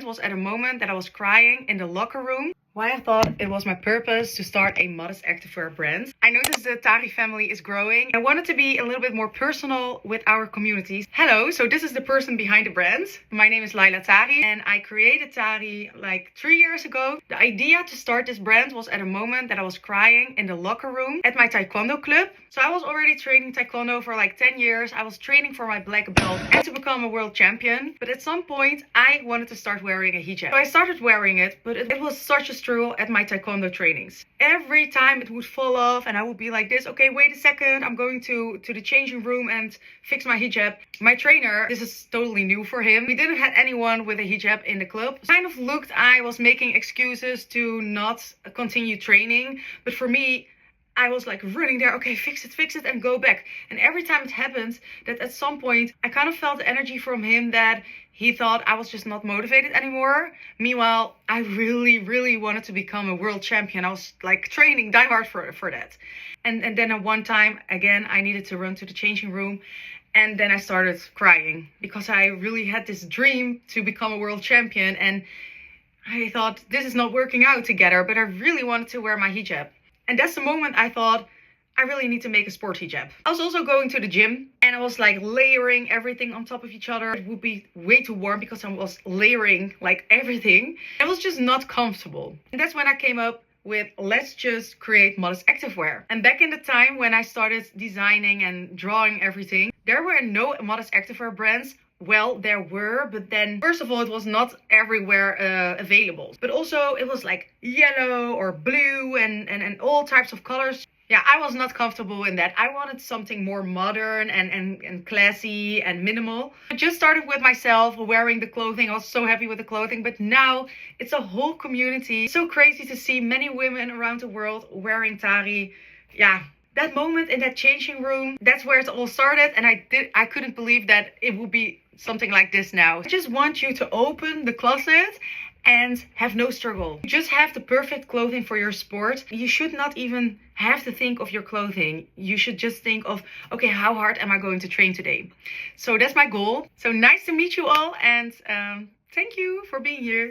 It was at a moment that I was crying in the locker room. Why I thought it was my purpose to start a modest activewear brand. I noticed the Tari family is growing. I wanted to be a little bit more personal with our communities. Hello, so this is the person behind the brand. My name is Laila Tari and I created Tari like 3 years ago. The idea to start this brand was at a moment that I was crying in the locker room at my taekwondo club. So I was already training taekwondo for like 10 years. I was training for my black belt and to become a world champion. But at some point I wanted to start wearing a hijab. So I started wearing it, but it was such a struggle at my taekwondo trainings. Every time it would fall off and I would be like this, okay, wait a second, I'm going to the changing room and fix my hijab. My trainer, this is totally new for him. We didn't have anyone with a hijab in the club. Kind of looked, I was making excuses to not continue training. But for me, I was like running there, okay, fix it, and go back. And every time it happened, that at some point, I kind of felt the energy from him that he thought I was just not motivated anymore. Meanwhile, I really wanted to become a world champion. I was like training die hard for that. And then at one time, again, I needed to run to the changing room. And then I started crying because I really had this dream to become a world champion. And I thought, this is not working out together, but I really wanted to wear my hijab. And that's the moment I thought, I really need to make a sport hijab. I was also going to the gym and I was like layering everything on top of each other. It would be way too warm because I was layering like everything. It was just not comfortable. And that's when I came up with, let's just create modest activewear. And back in the time when I started designing and drawing everything, there were no modest activewear brands. Well, there were, but then first of all, it was not everywhere available. But also it was like yellow or blue and all types of colors. Yeah, I was not comfortable in that. I wanted something more modern and classy and minimal. I just started with myself wearing the clothing. I was so happy with the clothing, but now it's a whole community. It's so crazy to see many women around the world wearing Tari. Yeah. That moment in that changing room, that's where it all started. And I couldn't believe that it would be something like this now. I just want you to open the closet and have no struggle. You just have the perfect clothing for your sport. You should not even have to think of your clothing. You should just think of, okay, how hard am I going to train today? So that's my goal. So nice to meet you all and thank you for being here.